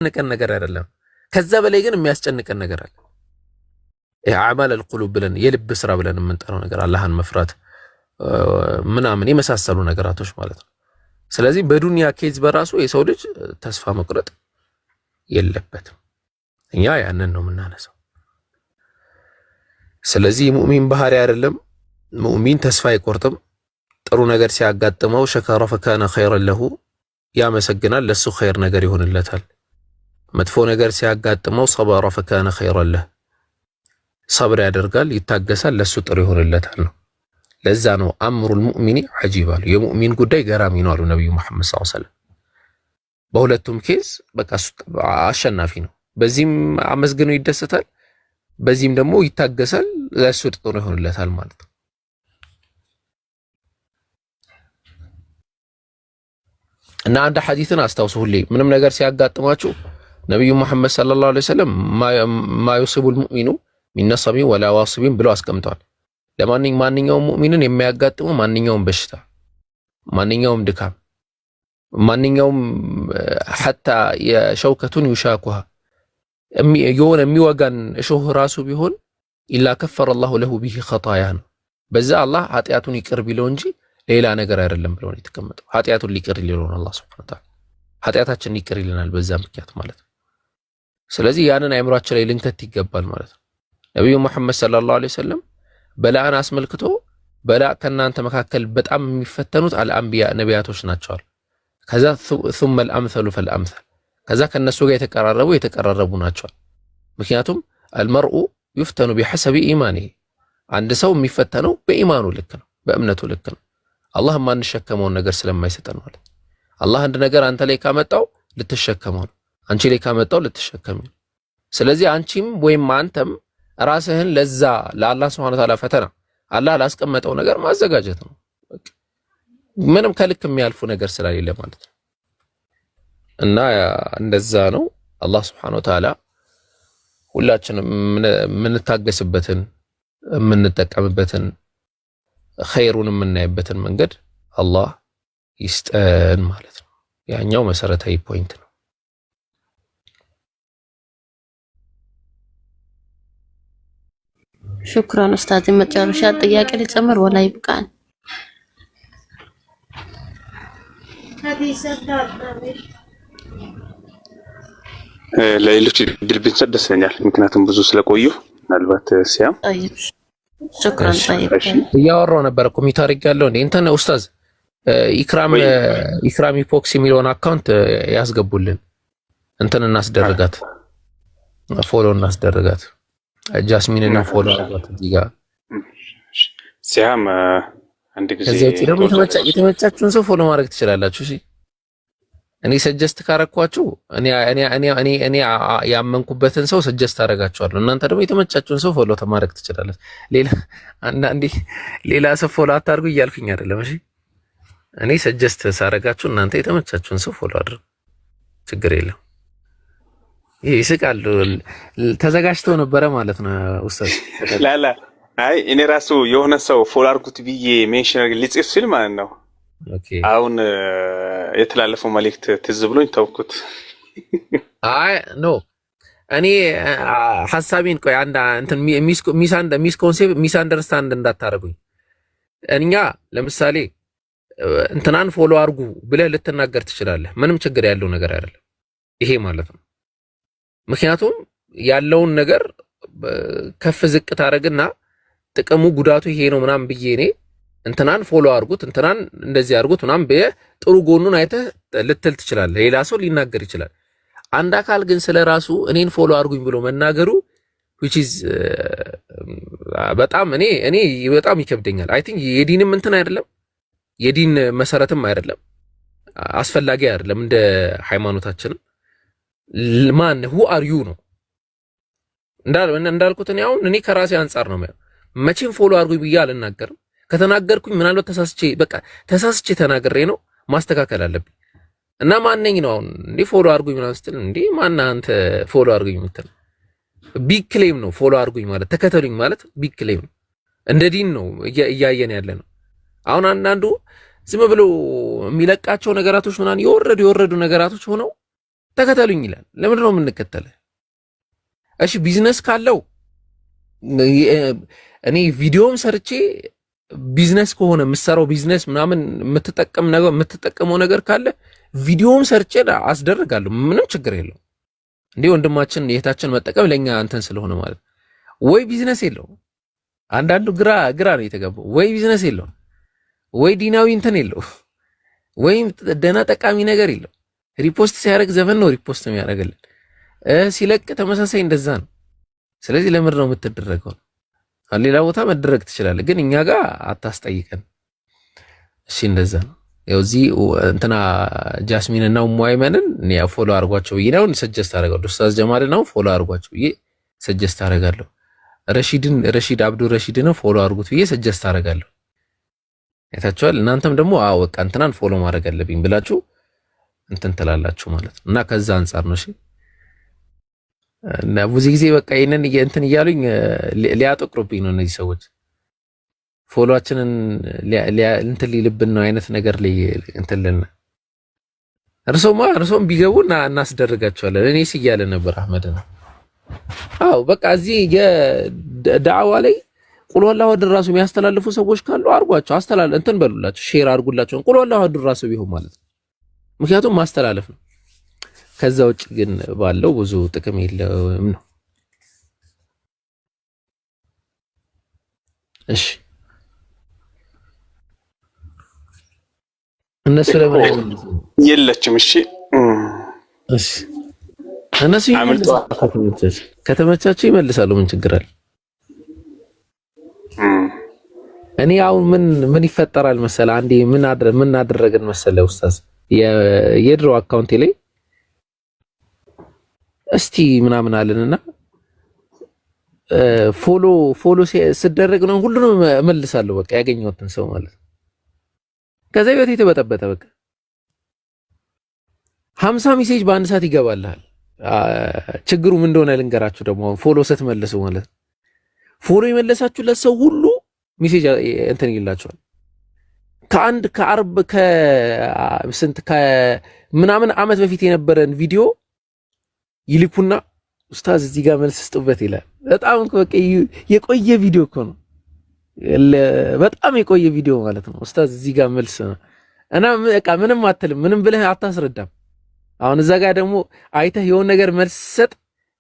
የሚያስጨንቀን ነገር አይደለም። ከዛ በላይ ግን የሚያስጨንቀን ነገር አለ። አዕማል አልቁሉብ ብለን የልብ ስራ ብለን የምንጠራው ነገር አላህን መፍራት ምናምን የመሳሰሉ ነገራቶች ማለት ነው። ስለዚህ በዱንያ ኬዝ በራሱ የሰው ልጅ ተስፋ መቁረጥ የለበትም። እኛ ያንን ነው የምናነሳው። ስለዚህ ሙእሚን ባህሪ አይደለም። ሙእሚን ተስፋ አይቆርጥም። ጥሩ ነገር ሲያጋጥመው ሸከረ ፈካነ ኸይረን ለሁ ያመሰግናል፣ ለሱ ኸይር ነገር ይሆንለታል። መጥፎ ነገር ሲያጋጥመው ሰበረ ፈካነ ኸይረን ለህ ሰብር ያደርጋል፣ ይታገሳል፣ ለሱ ጥሩ ይሆንለታል ነው። ለዛ ነው አምሩል ሙእሚኒ ዐጂብ አሉ። የሙእሚን ጉዳይ ገራሚ ነው አሉ ነብዩ መሐመድ ሰለላሁ ዐለይሂ ወሰለም። በሁለቱም ኬዝ በቃ አሸናፊ ነው። በዚህም አመስግኖ ይደሰታል፣ በዚህም ደግሞ ይታገሳል፣ ለሱ ጥሩ ይሆንለታል ማለት ነው። እና አንድ ሐዲስን አስታውሱ ሁሌ ምንም ነገር ሲያጋጥማችሁ ነብዩ መሐመድ ሰለላሁ ዐለይሂ ወሰለም ማዩሲቡል ሙእሚኑ ሚን ነሰቢን ወላ ዋሲቢን ብለው አስቀምጠዋል። ማንኛውም ሙእሚንን የሚያጋጥመው ማንኛውም በሽታ፣ ማንኛውም ድካም፣ ማንኛውም ሐታ የሸውከቱን ይሻኩሃ የሆነ የሚወጋን እሾህ ራሱ ቢሆን ኢላ ከፈረ አላሁ ለሁ ቢሂ ኸጣያ ነው። በዛ አላህ ኃጢአቱን ይቅር ቢለው እንጂ ሌላ ነገር አይደለም ብለው ነው የተቀመጠው። ኃጢአቱን ሊቅር ይለናል አላህ ሱብሓነሁ ወተዓላ፣ ኃጢአታችንን ይቅር ይለናል በዛ ምክንያት ማለት ነው። ስለዚህ ያንን አእምሯችን ላይ ልንከት ይገባል ማለት ነው። ነብዩ መሐመድ ሰለላሁ ዐለይሂ ወሰለም በላእን አስመልክቶ በላ ከናንተ መካከል በጣም የሚፈተኑት አልአንቢያ ነቢያቶች ናቸዋል። ከዛ ثم الامثل فالامثل ከዛ ከነሱ ጋር የተቀራረቡ ናቸዋል። ምክንያቱም المرء يفتن بحسب ايمانه አንድ ሰው የሚፈተነው በኢማኑ ልክ ነው፣ በእምነቱ ልክ ነው። አላህ ማንሸከመውን ነገር ስለማይሰጠን ማለት አላህ አንድ ነገር አንተ ላይ ካመጣው ልትሸከመው ነው፣ አንቺ ላይ ካመጣው ልትሸከሚው ነው። ስለዚህ አንቺም ወይም አንተም ራስህን ለዛ ለአላህ Subhanahu Wa Ta'ala ፈተና አላህ ላስቀመጠው ነገር ማዘጋጀት ነው። ምንም ከልክ የሚያልፉ ነገር ስለሌለ ማለት ነው። እና እንደዛ ነው አላህ Subhanahu Wa Ta'ala ሁላችንም የምንታገስበትን የምንጠቀምበትን ኸይሩን የምናይበትን መንገድ አላህ ይስጠን ማለት ነው። ያኛው መሰረታዊ ፖይንት ነው። ሹክራን ኡስታዝ። መጨረሻ ጥያቄ ሊጨምር ወላ ይብቃል? ለሌሎች ድል ብንሰጥ ደስ ይለኛል፣ ምክንያቱም ብዙ ስለቆዩ ምናልባት ሲያም ሹክራን ጠይብ እያወራሁ ነበር እኮ ሚታሪክ ያለው እንዴ እንትን ኡስታዝ ኢክራም ኢፖክስ የሚለውን አካውንት ያስገቡልን፣ እንትን እናስደርጋት፣ ፎሎ እናስደርጋት። ጃስሚንና ፎሎ አድርጓት እዚህ ጋር ሲያም አንድ ጊዜ ከዚህ ውጪ ደግሞ የተመቻችሁን ሰው ፎሎ ማድረግ ትችላላችሁ። እሺ እኔ ሰጀስት ካረኳችሁ እኔ ያመንኩበትን ሰው ሰጀስት አደርጋችኋለሁ። እናንተ ደግሞ የተመቻችሁን ሰው ፎሎ ማድረግ ትችላላችሁ። ሌላ ሰው ፎሎ አታርጉ እያልኩኝ አይደለም። እሺ እኔ ሰጀስት ሳረጋችሁ እናንተ የተመቻችሁን ሰው ፎሎ አድርጉ፣ ችግር የለም። ይስቃሉ። ተዘጋጅተው ነበረ ማለት ነው ኡስታዝ። ላላ አይ እኔ ራሱ የሆነ ሰው ፎሎ አድርጉት ብዬ ሜንሽን ልጽፍ ሲል ማለት ነው። ኦኬ አሁን የተላለፈው መልእክት ትዝ ብሎኝ ተውኩት። አይ ኖ እኔ ሐሳቤን ቆይ አንድ እንትን ሚስ አንደርስታንድ እንዳታረጉኝ። እኛ ለምሳሌ እንትናን ፎሎ አድርጉ ብለህ ልትናገር ትችላለህ። ምንም ችግር ያለው ነገር አይደለም ይሄ ማለት ነው። ምክንያቱም ያለውን ነገር ከፍ ዝቅ ታረግና ጥቅሙ ጉዳቱ ይሄ ነው ምናምን ብዬ እኔ እንትናን ፎሎ አድርጉት እንትናን እንደዚህ አድርጉት ምናምን ጥሩ ጎኑን አይተህ ልትል ትችላለህ። ሌላ ሰው ሊናገር ይችላል። አንድ አካል ግን ስለራሱ እኔን ፎሎ አድርጉኝ ብሎ መናገሩ which is በጣም እኔ በጣም ይከብደኛል። አይ ቲንክ የዲንም እንትን አይደለም፣ የዲን መሰረትም አይደለም፣ አስፈላጊ አይደለም እንደ ሃይማኖታችን። ማን who are you ነው እንዳልኩት እኔ ከራሴ አንፃር ነው መቼም ፎሎ አድርጉኝ ብዬ አልናገርም። ከተናገርኩኝ ምናልባት ተሳስቼ ተናግሬ ነው ማስተካከል አለብኝ። እና ማንነኝ ነው አሁን እንዴ ፎሎ አድርጉኝ ምናምን ስትል እንዴ ማን አንተ ፎሎ አድርጉኝ የምትል? ቢግ ክሌም ነው ፎሎ አድርጉኝ ማለት ተከተሉኝ ማለት ቢግ ክሌም ነው። እንደ ዲን ነው እያየን ያለ ነው። አሁን አንዳንዱ ዝም ብሎ የሚለቃቸው ነገራቶች ምናምን የወረዱ ነገራቶች ሆነው ተከተሉኝ ይላል። ለምንድን ነው የምንከተለው? እሺ ቢዝነስ ካለው እኔ ቪዲዮም ሰርቼ ቢዝነስ ከሆነ የምትሰራው ቢዝነስ ምናምን የምትጠቀመው ነገር ካለ ቪዲዮም ሰርቼ አስደርጋለሁ። ምንም ችግር የለው። እንዴ ወንድማችን የእህታችን መጠቀም ለኛ አንተን ስለሆነ ማለት ወይ ቢዝነስ የለው። አንዳንዱ ግራ ነው የተገባው። ወይ ቢዝነስ የለው፣ ወይ ዲናዊ እንትን የለው፣ ወይም ደህና ጠቃሚ ነገር የለው። ሪፖስት ሲያደርግ ዘፈን ነው ሪፖስት የሚያደርግልን፣ ሲለቅ ተመሳሳይ እንደዛ ነው። ስለዚህ ለምንድን ነው የምትደረገው? ሌላ ቦታ መደረግ ትችላለህ፣ ግን እኛ ጋር አታስጠይቀን። እሺ እንደዛ ነው። ያው እዚህ እንትና ጃስሚን እና ሙአይመንን እኔ ፎሎ አድርጓቸው ብዬ ነው ሰጀስት አደርጋለሁ። ኡስታዝ ጀማል ነው ፎሎ አድርጓቸው ብዬ ሰጀስት አደርጋለሁ። ረሺድ አብዱ ረሺድን ፎሎ አድርጉት ብዬ ሰጀስት አደርጋለሁ። አይታችኋል። እናንተም ደግሞ በቃ እንትናን ፎሎ ማድረግ አለብኝ ብላችሁ እንትን ትላላችሁ ማለት ነው። እና ከዛ አንጻር ነው። እሺ እና ብዙ ጊዜ በቃ ይሄንን እንትን እያሉኝ ሊያጠቅሩብኝ ነው እነዚህ ሰዎች። ፎሎአችንን እንትን ሊልብን ነው አይነት ነገር ላይ እንትን ልና እርሶም ቢገቡ እናስደርጋቸዋለን። እኔስ እያለ ነበር አህመድ ነው። አዎ በቃ እዚህ የዳዕዋ ላይ ቁል ወላሁ አሐድ ራሱ የሚያስተላልፉ ሰዎች ካሉ አርጓቸው፣ እንትን በሉላቸው፣ ሼር አርጉላቸው። ቁል ወላሁ አሐድ ራሱ ቢሆን ማለት ነው። ምክንያቱም ማስተላለፍ ነው። ከዛ ውጭ ግን ባለው ብዙ ጥቅም የለውም ነው። እሺ እነሱ ለምን የለችም? እሺ እሺ እነሱ ከተመቻቸው ይመልሳሉ። ምን ችግር አለ? እኔ አሁን ምን ይፈጠራል መሰለህ? አንዴ ምን አደረግን መሰለህ ኡስታዝ፣ የድሮ አካውንቴ ላይ እስቲ ምናምን አለንና ፎሎ ስደረግ ነው ሁሉንም እመልሳለሁ። በቃ ያገኘሁትን ሰው ማለት ነው። ከዛ ቤት የተበጠበጠ በቃ 50 ሜሴጅ በአንድ ሰዓት ይገባልሃል። ችግሩ ምን እንደሆነ ልንገራችሁ። ደግሞ ፎሎ ስትመልሱ ማለት ነው ፎሎ የመለሳችሁለት ሰው ሁሉ ሜሴጅ እንትን ይላችኋል። ከአርብ ከምናምን ዓመት በፊት የነበረን ቪዲዮ ይልኩና ኡስታዝ እዚህ ጋር መልስ ስጡበት ይላል። በጣም በቃ የቆየ ቪዲዮ እኮ ነው። በጣም የቆየ ቪዲዮ ማለት ነው። ኡስታዝ እዚህ ጋር መልስ ነው እና በቃ ምንም አትልም፣ ምንም ብለህ አታስረዳም። አሁን እዛ ጋር ደግሞ አይተህ የሆነ ነገር መልስ ሰጥ፣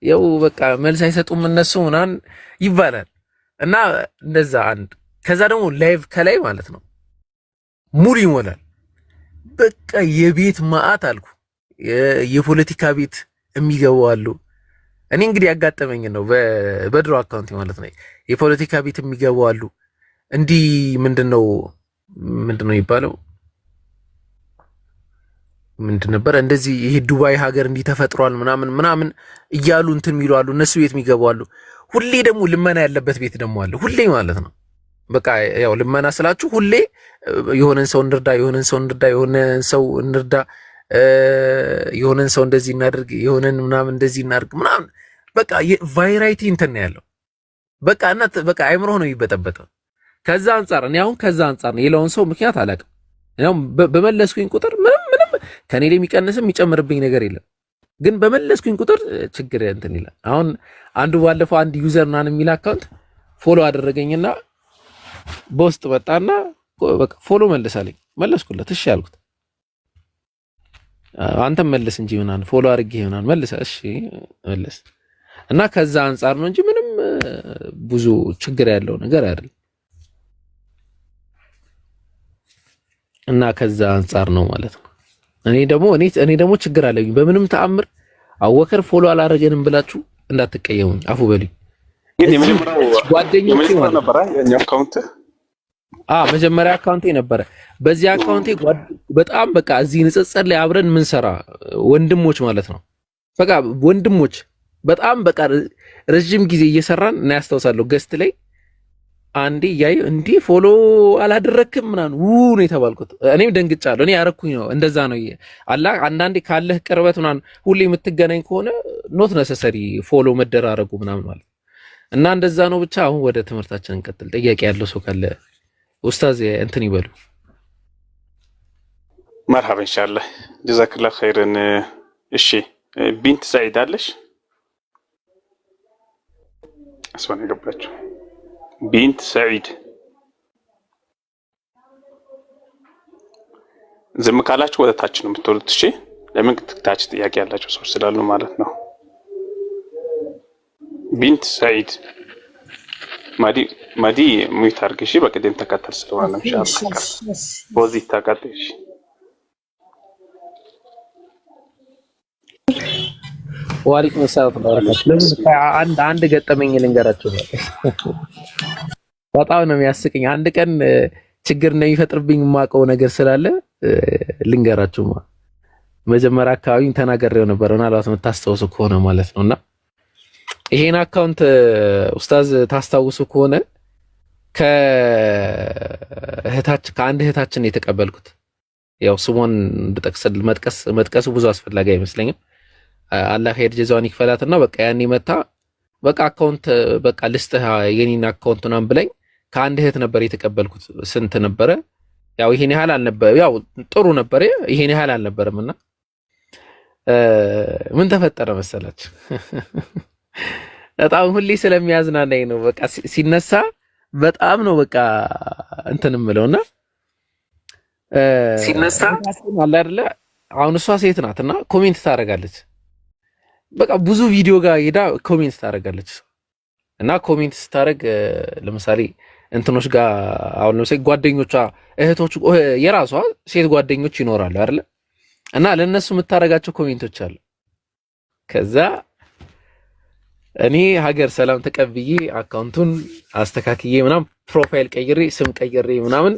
ያው በቃ መልስ አይሰጡም እነሱ ምናምን ይባላል እና እንደዛ አንድ። ከዛ ደግሞ ላይቭ ከላይ ማለት ነው ሙሉ ይሞላል። በቃ የቤት ማአት አልኩ፣ የፖለቲካ ቤት የሚገቡ አሉ። እኔ እንግዲህ ያጋጠመኝ ነው በድሮ አካውንት ማለት ነው። የፖለቲካ ቤት የሚገቡ አሉ። እንዲህ ምንድነው የሚባለው? ምንድን ነበር እንደዚህ ይሄ ዱባይ ሀገር እንዲህ ተፈጥሯል ምናምን እያሉ እንትን የሚሉ አሉ። እነሱ ቤት የሚገቡ አሉ። ሁሌ ደግሞ ልመና ያለበት ቤት ደግሞ አለ። ሁሌ ማለት ነው በቃ ያው ልመና ስላችሁ ሁሌ የሆነን ሰው እንርዳ፣ የሆነን ሰው እንርዳ፣ የሆነን ሰው እንደዚህ እናድርግ፣ የሆነን ምናምን እንደዚህ እናድርግ ምናምን በቃ ቫይራይቲ እንትን ነው ያለው። በቃ እና በቃ አይምሮ ነው የሚበጠበጠው። ከዛ አንጻር ነው የሌላውን ሰው ምክንያት አላውቅም። ያው በመለስኩኝ ቁጥር ምንም ከኔ ላይ የሚቀንስም የሚጨምርብኝ ነገር የለም። ግን በመለስኩኝ ቁጥር ችግር እንትን ይላል። አሁን አንዱ ባለፈው አንድ ዩዘር ምናምን የሚል አካውንት ፎሎ አደረገኝና በውስጥ መጣና በቃ ፎሎ መልሳለኝ። መለስኩለት። እሺ አልኩት። አንተም መልስ እንጂ ምናምን ፎሎ አድርጌ ምናምን መልሰ እሺ መልስ እና ከዛ አንጻር ነው እንጂ ምንም ብዙ ችግር ያለው ነገር አይደለም። እና ከዛ አንጻር ነው ማለት ነው። እኔ ደግሞ ችግር አለኝ። በምንም ተአምር አወከር ፎሎ አላረገንም ብላችሁ እንዳትቀየሙኝ፣ አፉ በሉኝ። ግን የመጀመሪያው ጓደኞቼ ነበር ያኛው አካውንት መጀመሪያ አካውንቴ ነበረ። በዚህ አካውንቴ በጣም በቃ እዚህ ንጽጽር ላይ አብረን ምንሰራ ወንድሞች ማለት ነው። በቃ ወንድሞች በጣም በቃ ረጅም ጊዜ እየሰራን እና ያስታውሳለሁ ገስት ላይ አንዴ ያዩ እንዴ ፎሎ አላደረክም ምናምን ነው የተባልኩት። እኔም ደንግጫለሁ። እኔ ያረኩኝ ነው እንደዛ ነው አላህ። አንዳንዴ ካለህ ቅርበት ምናምን ሁሌ የምትገናኝ ከሆነ ኖት ነሰሰሪ ፎሎ መደራረጉ ምናምን ማለት እና እንደዛ ነው። ብቻ አሁን ወደ ትምህርታችን እንቀጥል። ጥያቄ ያለው ሰው ካለ ኡስታዝ እንትን ይበሉ። መርሐባ ኢንሻአላህ ጀዛከላህ ኸይረን። እሺ ቢንት ሰዒድ አለሽ? አስማን የገባችው ቢንት ሰዒድ ዝም ካላችሁ ወደ ታች ነው የምትወሉት። እሺ ለምን ታች ጥያቄ ያላቸው ሰዎች ስላሉ ማለት ነው። ቢንት ሰዒድ ማዲ ሙይት አድርጊ። እሺ በቅደም ተከተል ስለሆነ ኢንሻአላህ ፖዚት ታቀጥሽ። ወአለይኩም ሰላም ወራህመቱላህ። አንድ ገጠመኝ ልንገራችሁ። በጣም ነው የሚያስቀኝ። አንድ ቀን ችግር እንደሚፈጥርብኝ የማውቀው ነገር ስላለ ልንገራችሁ። መጀመሪያ አካባቢ ተናገሬው ነበር ምናልባት የምታስታውሱ ከሆነ ማለት ነውና ይሄን አካውንት ኡስታዝ ታስታውሱ ከሆነ ከአንድ እህታችን የተቀበልኩት ያው ስሟን መጥቀሱ ብዙ አስፈላጊ አይመስለኝም። አላህ ኸይር ጀዛዋን ይክፈላትና በቃ ያኔ መታ በቃ አካውንት በቃ ልስጥህ የኔን አካውንት ምናምን ብለኝ ከአንድ እህት ነበር የተቀበልኩት። ስንት ነበረ? ያው ይሄን ያህል አልነበረ፣ ያው ጥሩ ነበር፣ ይሄን ያህል አልነበረምና ምን ተፈጠረ መሰላችሁ? በጣም ሁሌ ስለሚያዝናናኝ ነው። በቃ ሲነሳ በጣም ነው በቃ እንትን እምለውና ሲነሳ አለ አይደለ? አሁን እሷ ሴት ናትና ኮሜንት ታደርጋለች። በቃ ብዙ ቪዲዮ ጋር ሄዳ ኮሜንት ታደርጋለች እና ኮሜንት ስታደርግ ለምሳሌ እንትኖች ጋር አሁን ለምሳሌ ጓደኞቿ እህቶች የራሷ ሴት ጓደኞች ይኖራሉ አይደለ? እና ለነሱ የምታደርጋቸው ኮሜንቶች አሉ። ከዛ እኔ ሀገር ሰላም ተቀብዬ አካውንቱን አስተካክዬ ምናምን ፕሮፋይል ቀይሬ ስም ቀይሬ ምናምን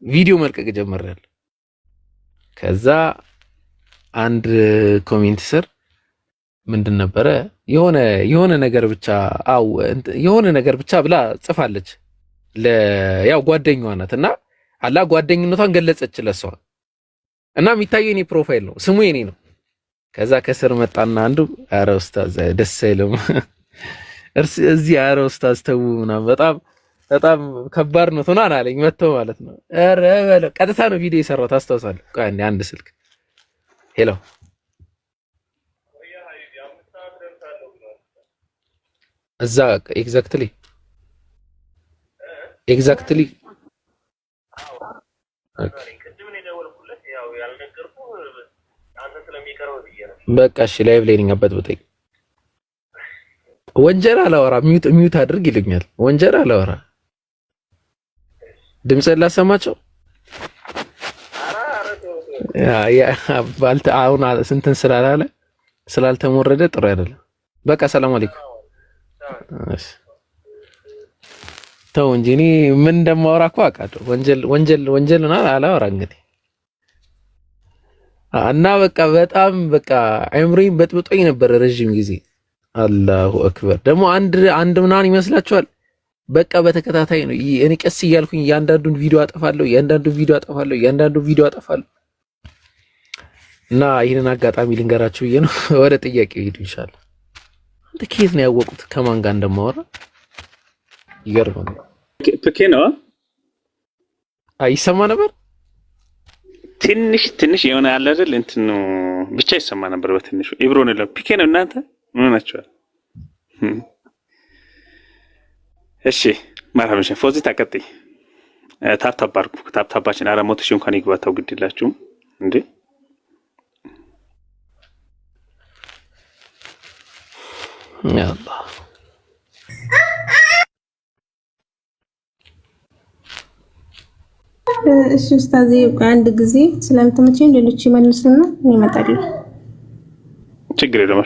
ቪዲዮ መልቀቅ ጀመራለሁ። ከዛ አንድ ኮሜንት ስር ምንድን ነበረ የሆነ ነገር ብቻ ብላ ጽፋለች። ያው ጓደኛዋ ናት እና አላ ጓደኝነቷን ገለጸች ለሷ እና የሚታየው የኔ ፕሮፋይል ነው፣ ስሙ የኔ ነው። ከዛ ከስር መጣና አንዱ ኧረ ኡስታዝ ደስ አይልም እዚህ ኧረ ኡስታዝ ተው ምናምን በጣም ከባድ ነው ትሆናን አለኝ መተው ማለት ነው። ኧረ በለው ቀጥታ ነው ቪዲዮ የሰራው ታስታውሳለህ? ቆይ አንድ ስልክ ሄሎ እዛ ኤግዛክትሊ በቃ እሺ ላይቭ ላይ ነኝ አበጥብጠኝ። ወንጀል አላወራ ሚዩት አድርግ ይሉኛል። ወንጀል አላወራ ድምፅህን ላሰማቸው። አሁን ስንትን ስላልተሞረደ ጥሩ አይደለም። በቃ ሰላም አለይኩም ተው እንጂ እኔ ምን እንደማወራ እኮ አውቃለሁ። ወንጀል አላወራ እንግዲህ እና በቃ በጣም በቃ አይምሮኝ በጥብጦኝ ነበር ረጅም ጊዜ። አላሁ አክበር። ደግሞ አንድ ምናምን ይመስላችኋል? በቃ በተከታታይ ነው። እኔ ቀስ እያልኩኝ እያንዳንዱን ቪዲዮ አጠፋለሁ እና ይህንን አጋጣሚ ልንገራችሁ ብዬ ነው። ወደ ጥያቄው ሄዱ ኢንሻአላህ። አንተ ከየት ነው ያወቁት ከማን ጋር እንደማወራ? ይገርማል። ፒኬ ነው ይሰማ ነበር። ትንሽ የሆነ ያለ አይደል እንትን ነው ብቻ ይሰማ ነበር በትንሹ። ኢብሮን ነው ፒኬ ነው። እናንተ ምን ናችኋል? እሺ ማርሐባ ሸህ ፎዚ ታቀጥይ ታፕታባችን አራሞት ሺህ እንኳን ይግባታው ግድ ይላችሁም እንዴ ያ አላህ። እሺ ኡስታዝ አንድ ጊዜ ስለምትመጪኝ ሌሎች ይመልሱና እኔ እመጣለሁ። ችግር የለውም።